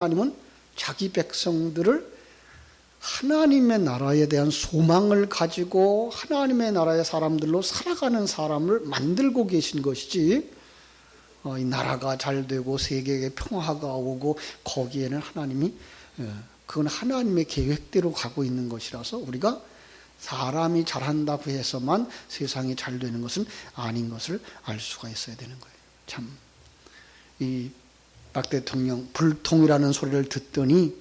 하나님은 자기 백성들을 하나님의 나라에 대한 소망을 가지고 하나님의 나라의 사람들로 살아가는 사람을 만들고 계신 것이지, 이 나라가 잘 되고 세계에 평화가 오고 거기에는 하나님이, 그건 하나님의 계획대로 가고 있는 것이라서 우리가 사람이 잘한다고 해서만 세상이 잘 되는 것은 아닌 것을 알 수가 있어야 되는 거예요. 참, 이 박 대통령 불통이라는 소리를 듣더니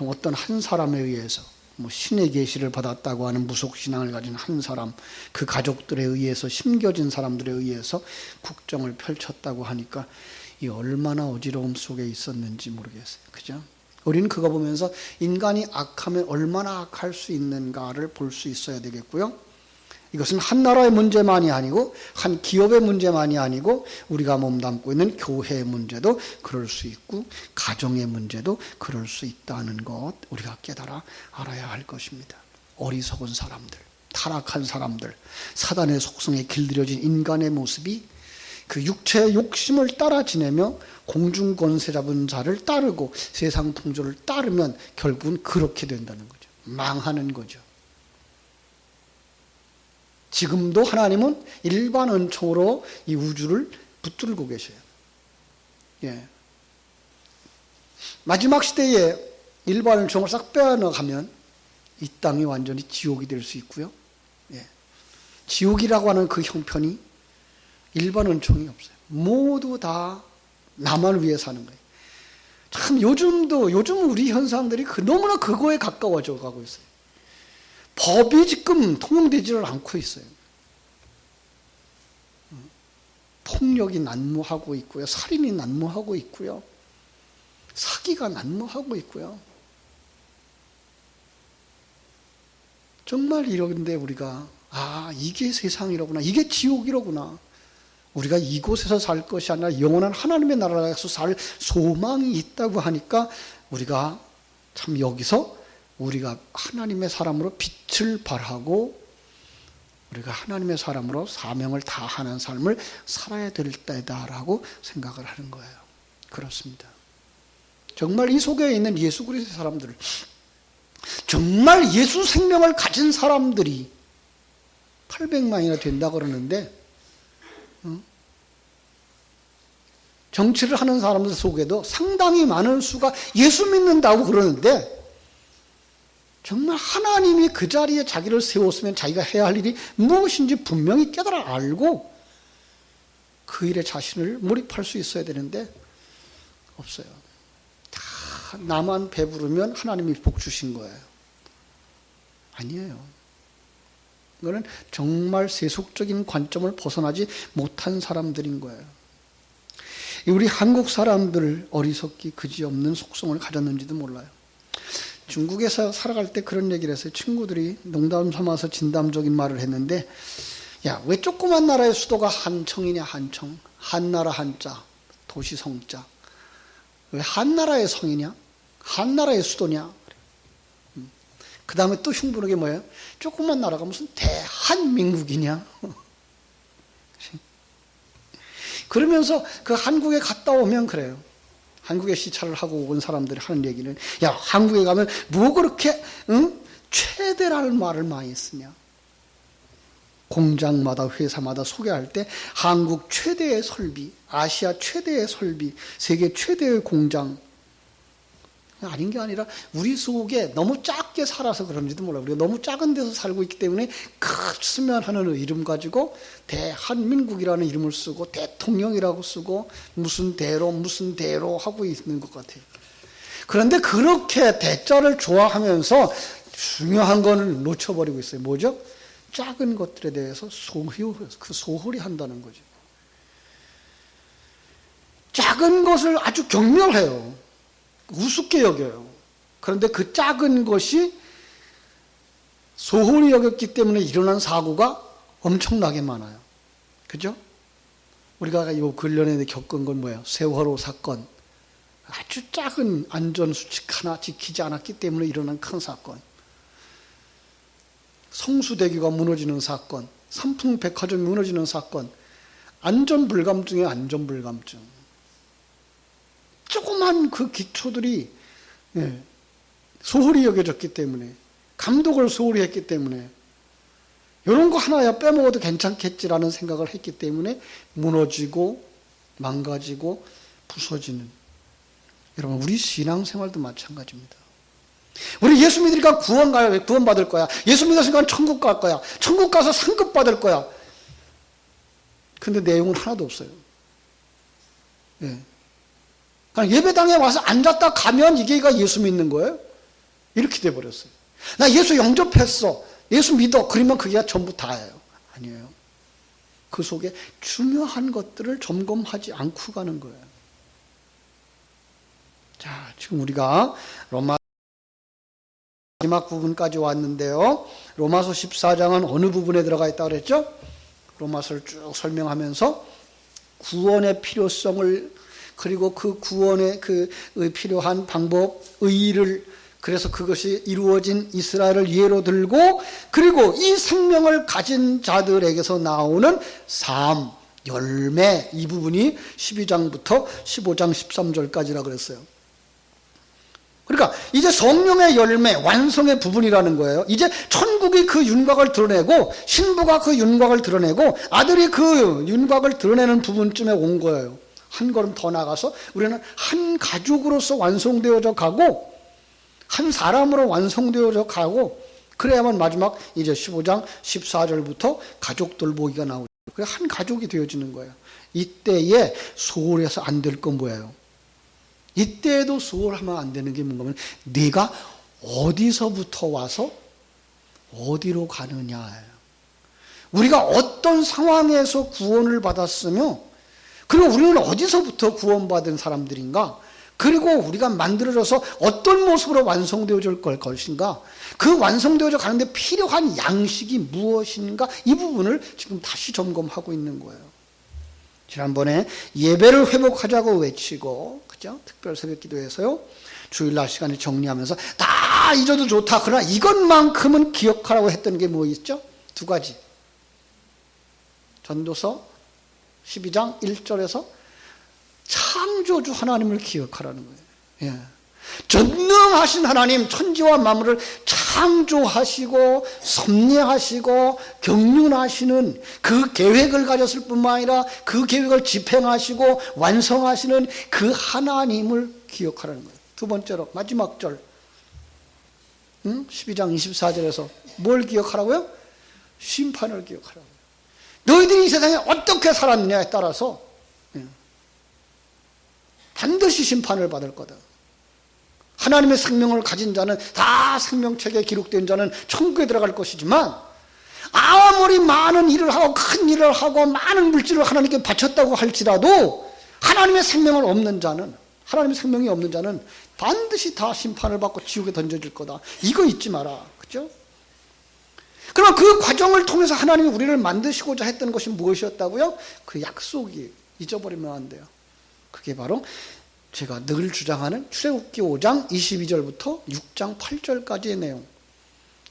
어떤 한 사람에 의해서, 신의 계시를 받았다고 하는 무속신앙을 가진 한 사람, 그 가족들에 의해서, 심겨진 사람들에 의해서 국정을 펼쳤다고 하니까 이 얼마나 어지러움 속에 있었는지 모르겠어요. 그죠? 우리는 그거 보면서 인간이 악하면 얼마나 악할 수 있는가를 볼 수 있어야 되겠고요. 이것은 한 나라의 문제만이 아니고 한 기업의 문제만이 아니고 우리가 몸담고 있는 교회의 문제도 그럴 수 있고 가정의 문제도 그럴 수 있다는 것, 우리가 깨달아 알아야 할 것입니다. 어리석은 사람들, 타락한 사람들, 사단의 속성에 길들여진 인간의 모습이 그 육체의 욕심을 따라 지내며 공중 권세 잡은 자를 따르고 세상 풍조를 따르면 결국은 그렇게 된다는 거죠. 망하는 거죠. 지금도 하나님은 일반 은총으로 이 우주를 붙들고 계셔요. 예. 마지막 시대에 일반 은총을 싹 빼어나가면 이 땅이 완전히 지옥이 될 수 있고요. 예. 지옥이라고 하는 그 형편이 일반 은총이 없어요. 모두 다 나만 위해 사는 거예요. 참 요즘 우리 현상들이 너무나 그거에 가까워져 가고 있어요. 법이 지금 통용되지를 않고 있어요. 폭력이 난무하고 있고요. 살인이 난무하고 있고요. 사기가 난무하고 있고요. 정말 이런데 우리가 이게 세상이로구나. 이게 지옥이로구나. 우리가 이곳에서 살 것이 아니라 영원한 하나님의 나라에서 살 소망이 있다고 하니까 우리가 참 여기서 우리가 하나님의 사람으로 빛을 발하고 우리가 하나님의 사람으로 사명을 다하는 삶을 살아야 될 때다라고 생각을 하는 거예요. 그렇습니다. 정말 이 속에 있는 예수 그리스도의 사람들, 정말 예수 생명을 가진 사람들이 800만이나 된다 그러는데, 정치를 하는 사람들 속에도 상당히 많은 수가 예수 믿는다고 그러는데, 정말 하나님이 그 자리에 자기를 세웠으면 자기가 해야 할 일이 무엇인지 분명히 깨달아 알고 그 일에 자신을 몰입할 수 있어야 되는데 없어요. 다 나만 배부르면 하나님이 복 주신 거예요. 아니에요. 이거는 정말 세속적인 관점을 벗어나지 못한 사람들인 거예요. 우리 한국 사람들 어리석기 그지없는 속성을 가졌는지도 몰라요. 중국에서 살아갈 때 그런 얘기를 했어요. 친구들이 농담 삼아서 진담적인 말을 했는데, 야, 왜 조그만 나라의 수도가 한청이냐, 한청. 한나라 한자, 도시 성자. 왜 한나라의 성이냐? 한나라의 수도냐? 그 다음에 또 흉보는 게 뭐예요? 조그만 나라가 무슨 대한민국이냐? 그러면서 그 한국에 갔다 오면 그래요. 한국에 시찰을 하고 온 사람들이 하는 얘기는, 야, 한국에 가면 뭐 그렇게 최대라는 말을 많이 쓰냐. 공장마다 회사마다 소개할 때 한국 최대의 설비, 아시아 최대의 설비, 세계 최대의 공장, 아닌 게 아니라 우리 속에 너무 작게 살아서 그런지도 몰라요. 우리가 너무 작은 데서 살고 있기 때문에 크면 하는 이름 가지고 대한민국이라는 이름을 쓰고 대통령이라고 쓰고 무슨 대로 하고 있는 것 같아요. 그런데 그렇게 대자를 좋아하면서 중요한 걸 놓쳐버리고 있어요. 뭐죠? 작은 것들에 대해서 소홀히 한다는 거죠. 작은 것을 아주 경멸해요. 우습게 여겨요. 그런데 그 작은 것이 소홀히 여겼기 때문에 일어난 사고가 엄청나게 많아요. 그죠? 우리가 이 근련에 겪은 건 뭐예요? 세월호 사건. 아주 작은 안전수칙 하나 지키지 않았기 때문에 일어난 큰 사건. 성수대교가 무너지는 사건. 삼풍백화점이 무너지는 사건. 안전불감증의 안전불감증. 조그만 그 기초들이 소홀히 여겨졌기 때문에, 감독을 소홀히 했기 때문에, 이런 거 하나야 빼먹어도 괜찮겠지라는 생각을 했기 때문에 무너지고 망가지고 부서지는, 여러분 우리 신앙생활도 마찬가지입니다. 우리 예수 믿으니까 구원받을 거야. 예수 믿었으니까 천국 갈 거야. 천국 가서 상급 받을 거야. 근데 내용은 하나도 없어요. 그러니까 예배당에 와서 앉았다 가면 이게가 예수 믿는 거예요? 이렇게 돼버렸어요. 나 예수 영접했어. 예수 믿어. 그러면 그게 전부 다예요. 아니에요. 그 속에 중요한 것들을 점검하지 않고 가는 거예요. 자, 지금 우리가 로마 마지막 부분까지 왔는데요. 로마서 14장은 어느 부분에 들어가 있다고 그랬죠? 로마서를 쭉 설명하면서 구원의 필요성을, 그리고 그 구원에 필요한 방법, 의의를, 그래서 그것이 이루어진 이스라엘을 예로 들고, 그리고 이 생명을 가진 자들에게서 나오는 삶, 열매, 이 부분이 12장부터 15장 13절까지라 그랬어요. 그러니까 이제 성령의 열매, 완성의 부분이라는 거예요. 이제 천국이 그 윤곽을 드러내고, 신부가 그 윤곽을 드러내고, 아들이 그 윤곽을 드러내는 부분쯤에 온 거예요. 한 걸음 더 나가서 우리는 한 가족으로서 완성되어져 가고, 한 사람으로 완성되어져 가고, 그래야만 마지막 이제 15장 14절부터 가족 돌보기가 나오죠. 그래 한 가족이 되어지는 거예요. 이때에 소홀해서 안 될 건 뭐예요? 이때에도 소홀하면 안 되는 게 뭔가 하면, 네가 어디서부터 와서 어디로 가느냐예요. 우리가 어떤 상황에서 구원을 받았으며, 그리고 우리는 어디서부터 구원받은 사람들인가, 그리고 우리가 만들어져서 어떤 모습으로 완성되어질 것인가, 그 완성되어져 가는데 필요한 양식이 무엇인가, 이 부분을 지금 다시 점검하고 있는 거예요. 지난번에 예배를 회복하자고 외치고, 그죠? 특별 새벽 기도에서요, 주일날 시간에 정리하면서 다 잊어도 좋다, 그러나 이것만큼은 기억하라고 했던 게 뭐 있죠? 두 가지. 전도서 12장 1절에서 창조주 하나님을 기억하라는 거예요. 전능하신 하나님, 천지와 만물을 창조하시고 섭리하시고 경륜하시는 그 계획을 가졌을 뿐만 아니라 그 계획을 집행하시고 완성하시는 그 하나님을 기억하라는 거예요. 두 번째로 마지막 절 12장 24절에서 뭘 기억하라고요? 심판을 기억하라고요. 너희들이 이 세상에 어떻게 살았느냐에 따라서 반드시 심판을 받을 거다. 하나님의 생명을 가진 자는, 다 생명책에 기록된 자는 천국에 들어갈 것이지만, 아무리 많은 일을 하고 큰 일을 하고 많은 물질을 하나님께 바쳤다고 할지라도 하나님의 생명을 없는 자는, 하나님의 생명이 없는 자는 반드시 다 심판을 받고 지옥에 던져질 거다. 이거 잊지 마라. 그죠? 그럼 그 과정을 통해서 하나님이 우리를 만드시고자 했던 것이 무엇이었다고요? 그 약속이 잊어버리면 안 돼요. 그게 바로 제가 늘 주장하는 출애굽기 5장 22절부터 6장 8절까지의 내용.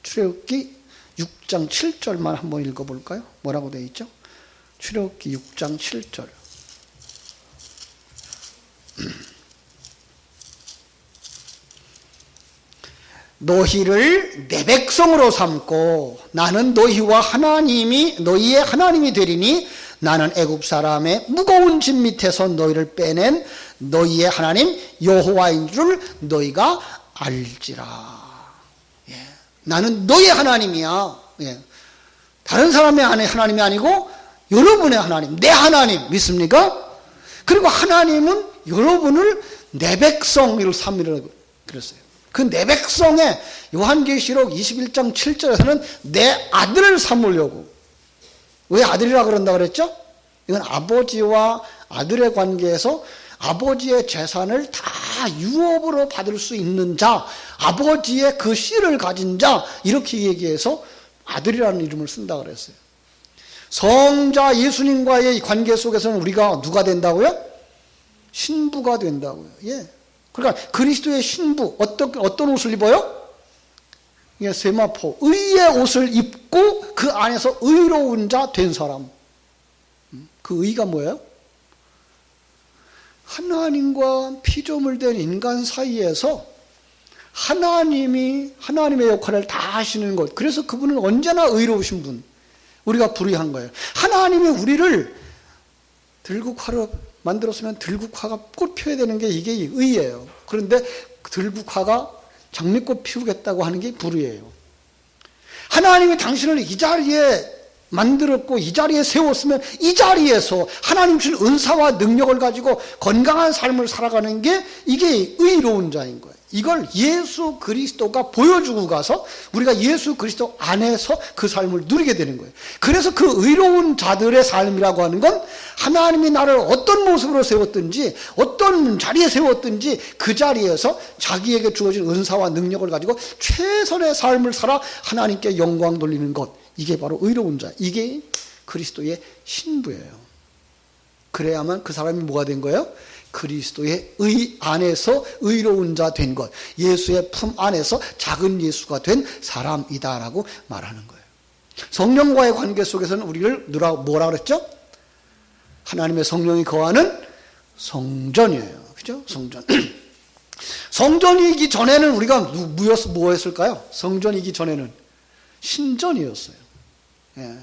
출애굽기 6장 7절만 한번 읽어볼까요? 뭐라고 되어 있죠? 출애굽기 6장 7절. 너희를 내 백성으로 삼고 나는 너희와 너희의 하나님이 되리니, 나는 애굽 사람의 무거운 짐 밑에서 너희를 빼낸 너희의 하나님 여호와인 줄 너희가 알지라. 나는 너희의 하나님이야. 다른 사람의 하나님이 아니고 여러분의 하나님, 내 하나님, 믿습니까? 그리고 하나님은 여러분을 내 백성으로 삼으라고 그랬어요. 그 내 백성에 요한계시록 21장 7절에서는 내 아들을 삼으려고. 왜 아들이라 그런다 그랬죠? 이건 아버지와 아들의 관계에서 아버지의 재산을 다 유업으로 받을 수 있는 자, 아버지의 그 씨를 가진 자, 이렇게 얘기해서 아들이라는 이름을 쓴다 그랬어요. 성자 예수님과의 관계 속에서는 우리가 누가 된다고요? 신부가 된다고요. 그러니까 그리스도의 신부, 어떤 옷을 입어요? 세마포, 의의 옷을 입고 그 안에서 의로운 자 된 사람. 그 의가 뭐예요? 하나님과 피조물 된 인간 사이에서 하나님의 역할을 다 하시는 것. 그래서 그분은 언제나 의로우신 분. 우리가 불의한 거예요. 하나님이 우리를 들국화로 만들었으면 들국화가 꽃 피워야 되는 게 이게 의예요. 그런데 들국화가 장미꽃 피우겠다고 하는 게 불의예요. 하나님이 당신을 이 자리에 만들었고 이 자리에 세웠으면 이 자리에서 하나님 주신 은사와 능력을 가지고 건강한 삶을 살아가는 게 이게 의로운 자인 거예요. 이걸 예수 그리스도가 보여주고 가서 우리가 예수 그리스도 안에서 그 삶을 누리게 되는 거예요. 그래서 그 의로운 자들의 삶이라고 하는 건 하나님이 나를 어떤 모습으로 세웠든지 어떤 자리에 세웠든지 그 자리에서 자기에게 주어진 은사와 능력을 가지고 최선의 삶을 살아 하나님께 영광 돌리는 것. 이게 바로 의로운 자. 이게 그리스도의 신부예요. 그래야만 그 사람이 뭐가 된 거예요? 그리스도의 의 안에서 의로운 자 된 것. 예수의 품 안에서 작은 예수가 된 사람이다라고 말하는 거예요. 성령과의 관계 속에서는 우리를 뭐라 그랬죠? 하나님의 성령이 거하는 성전이에요. 그죠? 성전. 성전이기 전에는 우리가 뭐였을까요? 성전이기 전에는 신전이었어요. 예.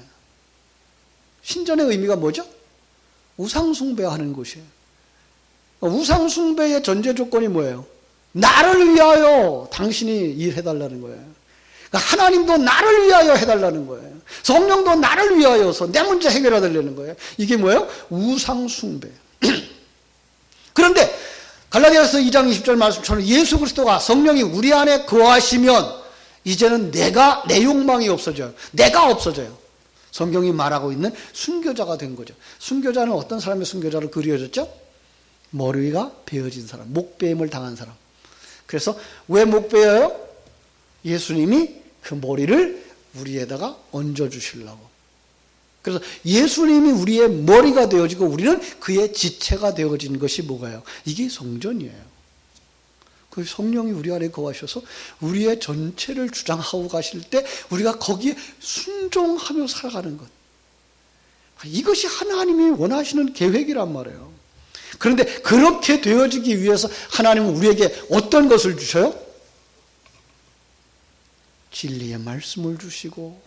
신전의 의미가 뭐죠? 우상숭배하는 곳이에요. 우상숭배의 전제 조건이 뭐예요? 나를 위하여 당신이 일해달라는 거예요. 그러니까 하나님도 나를 위하여 해달라는 거예요. 성령도 나를 위하여서 내 문제 해결해달라는 거예요. 이게 뭐예요? 우상숭배. 그런데 갈라디아서 2장 20절 말씀처럼 예수 그리스도가 성령이 우리 안에 거하시면 이제는 내 욕망이 없어져요. 내가 없어져요. 성경이 말하고 있는 순교자가 된 거죠. 순교자는 어떤 사람의 순교자로 그려졌죠? 머리가 베어진 사람, 목베임을 당한 사람. 그래서 왜 목베어요? 예수님이 그 머리를 우리에다가 얹어주시려고. 그래서 예수님이 우리의 머리가 되어지고 우리는 그의 지체가 되어진 것이 뭐가요? 이게 성전이에요. 그 성령이 우리 안에 거하셔서 우리의 전체를 주장하고 가실 때 우리가 거기에 순종하며 살아가는 것. 이것이 하나님이 원하시는 계획이란 말이에요. 그런데 그렇게 되어지기 위해서 하나님은 우리에게 어떤 것을 주셔요? 진리의 말씀을 주시고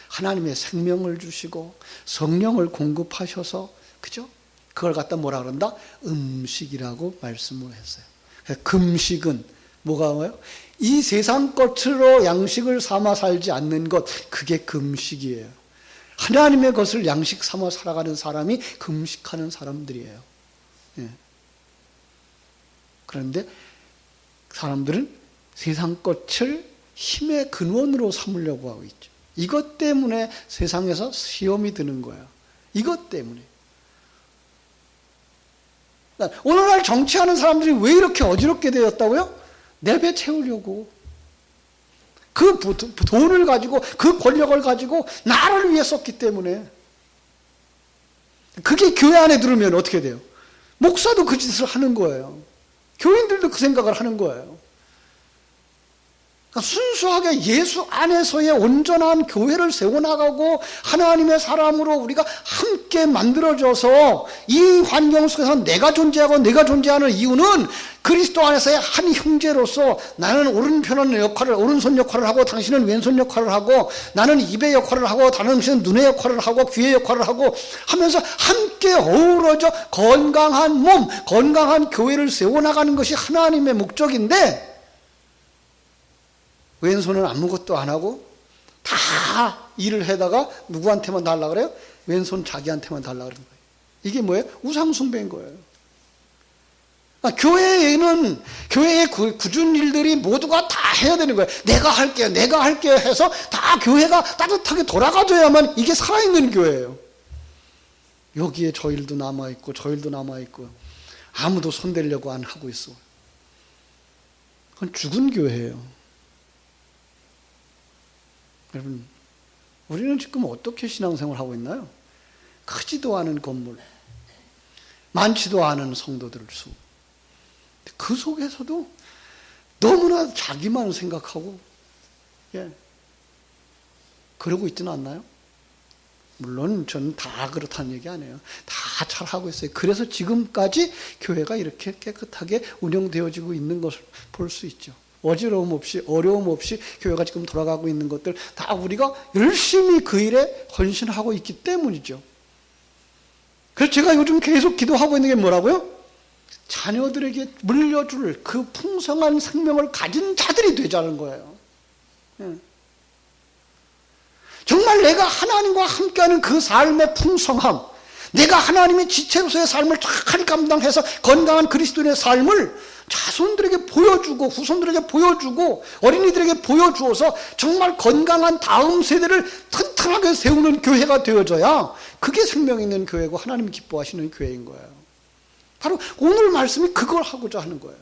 하나님의 생명을 주시고 성령을 공급하셔서, 그죠? 그걸 갖다 뭐라 그런다? 음식이라고 말씀을 했어요. 금식은 뭐가 뭐예요? 이 세상 것으로 양식을 삼아 살지 않는 것, 그게 금식이에요. 하나님의 것을 양식 삼아 살아가는 사람이 금식하는 사람들이에요. 예. 그런데 사람들은 세상 것을 힘의 근원으로 삼으려고 하고 있죠. 이것 때문에 세상에서 시험이 드는 거예요. 이것 때문에. 오늘날 정치하는 사람들이 왜 이렇게 어지럽게 되었다고요? 내 배 채우려고. 그 돈을 가지고, 그 권력을 가지고 나를 위해 썼기 때문에. 그게 교회 안에 들으면 어떻게 돼요? 목사도 그 짓을 하는 거예요. 교인들도 그 생각을 하는 거예요. 그러니까 순수하게 예수 안에서의 온전한 교회를 세워나가고 하나님의 사람으로 우리가 함께 만들어져서 이 환경 속에서 내가 존재하고 내가 존재하는 이유는 그리스도 안에서의 한 형제로서 나는 오른편 역할을, 오른손 역할을 하고 당신은 왼손 역할을 하고 나는 입의 역할을 하고 당신은 눈의 역할을 하고 귀의 역할을 하고 하면서 함께 어우러져 건강한 몸, 건강한 교회를 세워나가는 것이 하나님의 목적인데 왼손은 아무것도 안 하고 다 일을 해다가 누구한테만 달라 그래요? 왼손 자기한테만 달라 그러는 거예요. 이게 뭐예요? 우상숭배인 거예요. 교회에는 교회의 굳은 일들이 모두가 다 해야 되는 거예요. 내가 할게요. 내가 할게요 해서 다 교회가 따뜻하게 돌아가줘야만 이게 살아있는 교회예요. 여기에 저 일도 남아있고 저 일도 남아있고 아무도 손대려고 안 하고 있어. 그건 죽은 교회예요. 여러분, 우리는 지금 어떻게 신앙생활을 하고 있나요? 크지도 않은 건물, 많지도 않은 성도들 수. 그 속에서도 너무나 자기만 생각하고, 그러고 있지는 않나요? 물론 저는 다 그렇다는 얘기 아니에요. 다 잘하고 있어요. 그래서 지금까지 교회가 이렇게 깨끗하게 운영되어지고 있는 것을 볼 수 있죠. 어지러움 없이 어려움 없이 교회가 지금 돌아가고 있는 것들 다 우리가 열심히 그 일에 헌신하고 있기 때문이죠. 그래서 제가 요즘 계속 기도하고 있는 게 뭐라고요? 자녀들에게 물려줄 그 풍성한 생명을 가진 자들이 되자는 거예요. 정말 내가 하나님과 함께하는 그 삶의 풍성함, 내가 하나님의 지체로서의 삶을 잘 감당해서 건강한 그리스도인의 삶을 자손들에게 보여주고 후손들에게 보여주고 어린이들에게 보여주어서 정말 건강한 다음 세대를 튼튼하게 세우는 교회가 되어져야 그게 생명 있는 교회고 하나님이 기뻐하시는 교회인 거예요. 바로 오늘 말씀이 그걸 하고자 하는 거예요.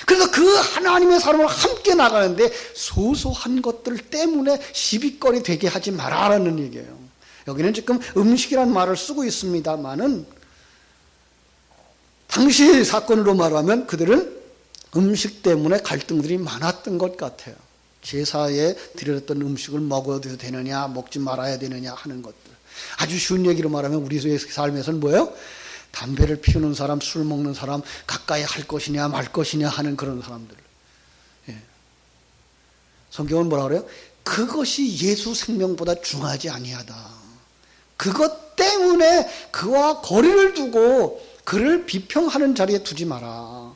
그래서 그 하나님의 사람을 함께 나가는데 소소한 것들 때문에 시비거리 되게 하지 말아라는 얘기예요. 여기는 지금 음식이라는 말을 쓰고 있습니다만은 당시 사건으로 말하면 그들은 음식 때문에 갈등들이 많았던 것 같아요. 제사에 드렸던 음식을 먹어도 되느냐 먹지 말아야 되느냐 하는 것들. 아주 쉬운 얘기로 말하면 우리 삶에서는 뭐예요? 담배를 피우는 사람, 술 먹는 사람, 가까이 할 것이냐 말 것이냐 하는 그런 사람들. 예. 성경은 뭐라 그래요? 그것이 예수 생명보다 중하지 아니하다. 그것 때문에 그와 거리를 두고 그를 비평하는 자리에 두지 마라.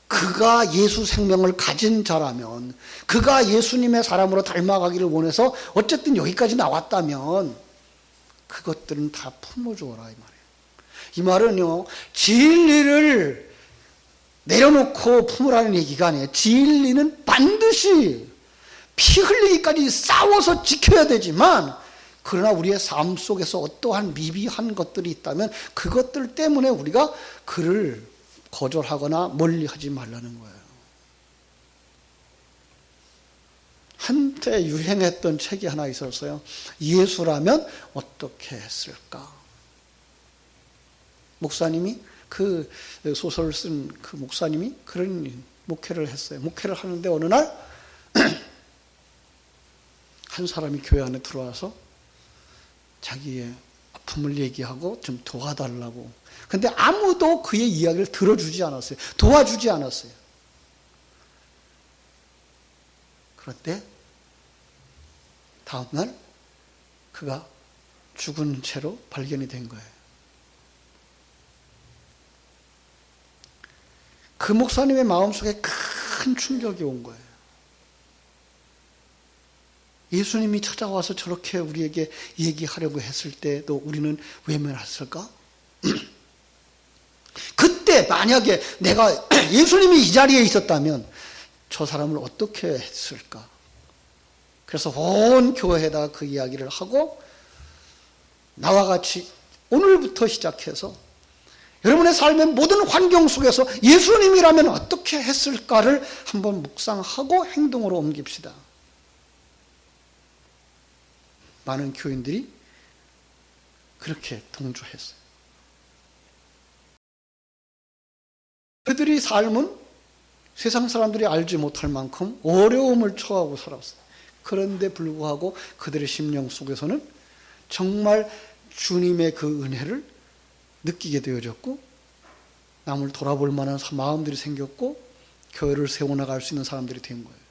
그가 예수 생명을 가진 자라면, 그가 예수님의 사람으로 닮아가기를 원해서 어쨌든 여기까지 나왔다면 그것들은 다 품어주어라 이 말이에요. 이 말은요, 진리를 내려놓고 품으라는 얘기가 아니에요. 진리는 반드시 피 흘리기까지 싸워서 지켜야 되지만, 그러나 우리의 삶 속에서 어떠한 미비한 것들이 있다면 그것들 때문에 우리가 그를 거절하거나 멀리하지 말라는 거예요. 한때 유행했던 책이 하나 있었어요. 예수라면 어떻게 했을까? 목사님이 그 소설을 쓴 그 목사님이 그런 목회를 했어요. 목회를 하는데 어느 날 한 사람이 교회 안에 들어와서 자기의 아픔을 얘기하고 좀 도와달라고. 근데 아무도 그의 이야기를 들어주지 않았어요. 도와주지 않았어요. 그런데 다음날 그가 죽은 채로 발견이 된 거예요. 그 목사님의 마음속에 큰 충격이 온 거예요. 예수님이 찾아와서 저렇게 우리에게 얘기하려고 했을 때도 우리는 외면했을까? 그때 만약에 내가 예수님이 이 자리에 있었다면 저 사람을 어떻게 했을까? 그래서 온 교회에다가 그 이야기를 하고 나와 같이 오늘부터 시작해서 여러분의 삶의 모든 환경 속에서 예수님이라면 어떻게 했을까를 한번 묵상하고 행동으로 옮깁시다. 많은 교인들이 그렇게 동조했어요. 그들의 삶은 세상 사람들이 알지 못할 만큼 어려움을 처하고 살았어요. 그런데 불구하고 그들의 심령 속에서는 정말 주님의 그 은혜를 느끼게 되어졌고 남을 돌아볼 만한 마음들이 생겼고 교회를 세워나갈 수 있는 사람들이 된 거예요.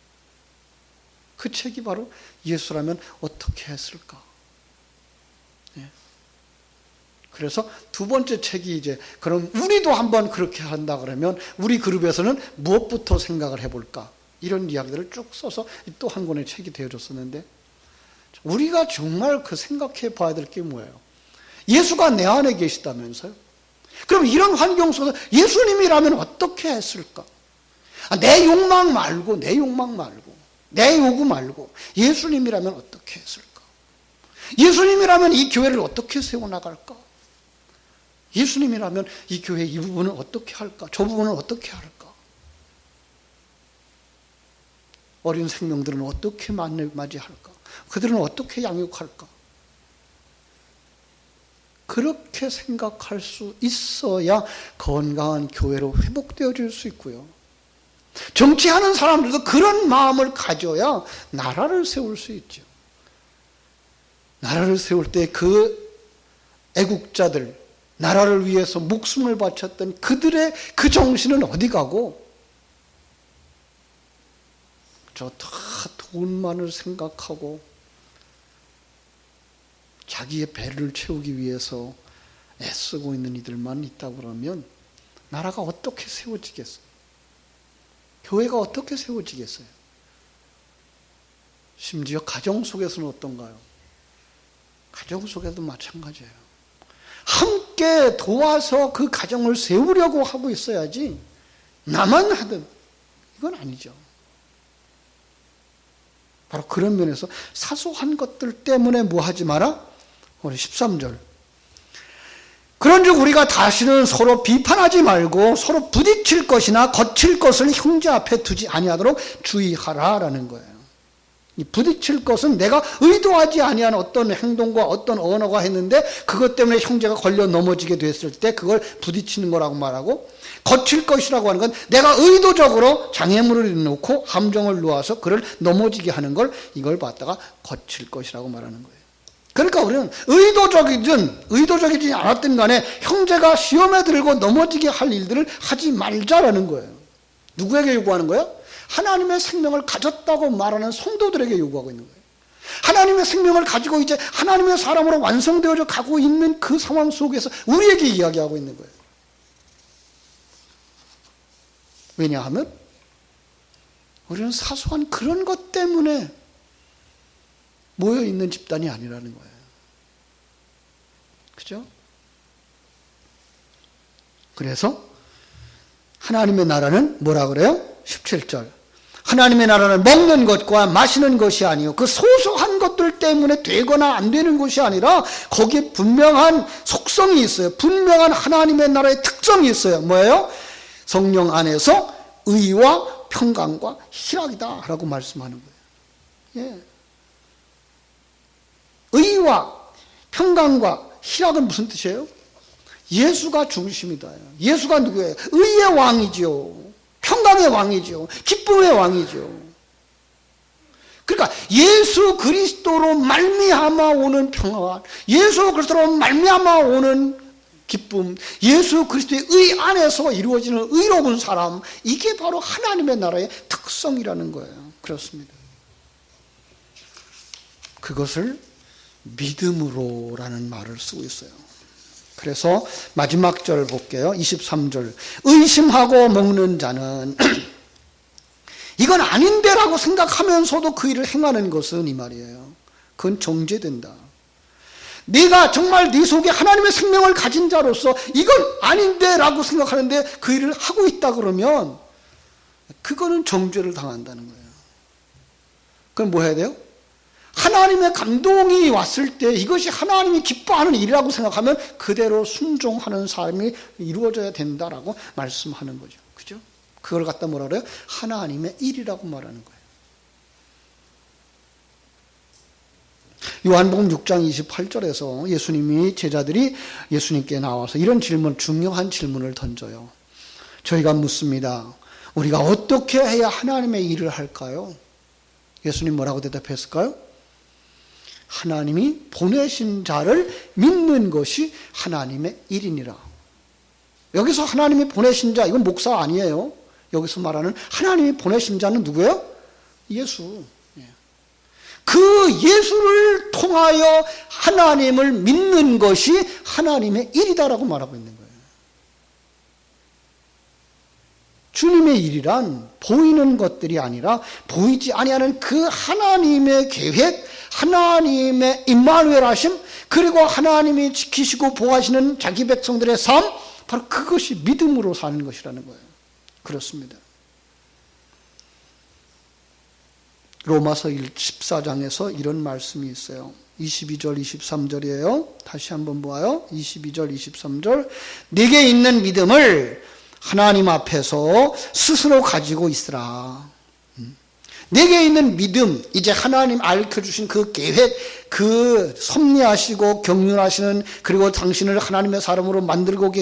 그 책이 바로 예수라면 어떻게 했을까? 예. 그래서 두 번째 책이 이제 그럼 우리도 한번 그렇게 한다 그러면 우리 그룹에서는 무엇부터 생각을 해볼까? 이런 이야기들을 쭉 써서 또 한 권의 책이 되어졌었는데 우리가 정말 그 생각해 봐야 될 게 뭐예요? 예수가 내 안에 계시다면서요? 그럼 이런 환경 속에서 예수님이라면 어떻게 했을까? 내 욕망 말고 내 요구 말고 예수님이라면 어떻게 했을까? 예수님이라면 이 교회를 어떻게 세워나갈까? 예수님이라면 이 교회 이 부분은 어떻게 할까? 저 부분은 어떻게 할까? 어린 생명들은 어떻게 맞이할까? 그들은 어떻게 양육할까? 그렇게 생각할 수 있어야 건강한 교회로 회복되어질 수 있고요. 정치하는 사람들도 그런 마음을 가져야 나라를 세울 수 있죠. 나라를 세울 때 그 애국자들, 나라를 위해서 목숨을 바쳤던 그들의 그 정신은 어디 가고, 저 다 돈만을 생각하고 자기의 배를 채우기 위해서 애쓰고 있는 이들만 있다고 그러면 나라가 어떻게 세워지겠어요? 교회가 어떻게 세워지겠어요? 심지어 가정 속에서는 어떤가요? 가정 속에도 마찬가지예요. 함께 도와서 그 가정을 세우려고 하고 있어야지 나만 하든 이건 아니죠. 바로 그런 면에서 사소한 것들 때문에 뭐 하지 마라? 우리 13절. 그런즉 우리가 다시는 서로 비판하지 말고 서로 부딪힐 것이나 거칠 것을 형제 앞에 두지 아니하도록 주의하라라는 거예요. 이 부딪힐 것은 내가 의도하지 아니한 어떤 행동과 어떤 언어가 했는데 그것 때문에 형제가 걸려 넘어지게 됐을 때 그걸 부딪히는 거라고 말하고, 거칠 것이라고 하는 건 내가 의도적으로 장애물을 놓고 함정을 놓아서 그를 넘어지게 하는 걸, 이걸 갖다가 거칠 것이라고 말하는 거예요. 그러니까 우리는 의도적이지 않았든 간에 형제가 시험에 들고 넘어지게 할 일들을 하지 말자라는 거예요. 누구에게 요구하는 거예요? 하나님의 생명을 가졌다고 말하는 성도들에게 요구하고 있는 거예요. 하나님의 생명을 가지고 이제 하나님의 사람으로 완성되어져 가고 있는 그 상황 속에서 우리에게 이야기하고 있는 거예요. 왜냐하면 우리는 사소한 그런 것 때문에 모여있는 집단이 아니라는 거예요. 그죠? 그래서 하나님의 나라는 뭐라 그래요? 17절. 하나님의 나라는 먹는 것과 마시는 것이 아니요 그 소소한 것들 때문에 되거나 안 되는 것이 아니라 거기에 분명한 속성이 있어요. 분명한 하나님의 나라의 특성이 있어요. 뭐예요? 성령 안에서 의와 평강과 희락이다 라고 말씀하는 거예요. 예. 의와 평강과 희락은 무슨 뜻이에요? 예수가 중심이다. 예수가 누구예요? 의의 왕이지요. 평강의 왕이죠. 기쁨의 왕이죠. 그러니까 예수 그리스도로 말미암아 오는 평화, 예수 그리스도로 말미암아 오는 기쁨, 예수 그리스도의 의 안에서 이루어지는 의로운 사람, 이게 바로 하나님의 나라의 특성이라는 거예요. 그렇습니다. 그것을 믿음으로라는 말을 쓰고 있어요. 그래서 마지막 절 볼게요. 23절. 의심하고 먹는 자는 이건 아닌데라고 생각하면서도 그 일을 행하는 것은 이 말이에요. 그건 정죄된다. 네가 정말 네 속에 하나님의 생명을 가진 자로서 이건 아닌데라고 생각하는데 그 일을 하고 있다 그러면 그거는 정죄를 당한다는 거예요. 그럼 뭐 해야 돼요? 하나님의 감동이 왔을 때 이것이 하나님이 기뻐하는 일이라고 생각하면 그대로 순종하는 삶이 이루어져야 된다라고 말씀하는 거죠. 그죠? 그걸 갖다 뭐라 그래요? 하나님의 일이라고 말하는 거예요. 요한복음 6장 28절에서 예수님이 제자들이 예수님께 나와서 이런 중요한 질문을 던져요. 저희가 묻습니다. 우리가 어떻게 해야 하나님의 일을 할까요? 예수님 뭐라고 대답했을까요? 하나님이 보내신 자를 믿는 것이 하나님의 일이니라. 여기서 하나님이 보내신 자, 이건 목사 아니에요. 여기서 말하는 하나님이 보내신 자는 누구예요? 예수. 그 예수를 통하여 하나님을 믿는 것이 하나님의 일이다라고 말하고 있는 거예요. 주님의 일이란 보이는 것들이 아니라 보이지 아니하는 그 하나님의 계획, 하나님의 임마누엘 하심, 그리고 하나님이 지키시고 보호하시는 자기 백성들의 삶, 바로 그것이 믿음으로 사는 것이라는 거예요. 그렇습니다. 로마서 14장에서 이런 말씀이 있어요. 22절 23절이에요. 다시 한번 보아요. 22절 23절. 네게 있는 믿음을 하나님 앞에서 스스로 가지고 있으라. 내게 있는 믿음, 이제 하나님 알려주신 그 계획, 그 섭리하시고 경륜하시는, 그리고 당신을 하나님의 사람으로 만들고 계신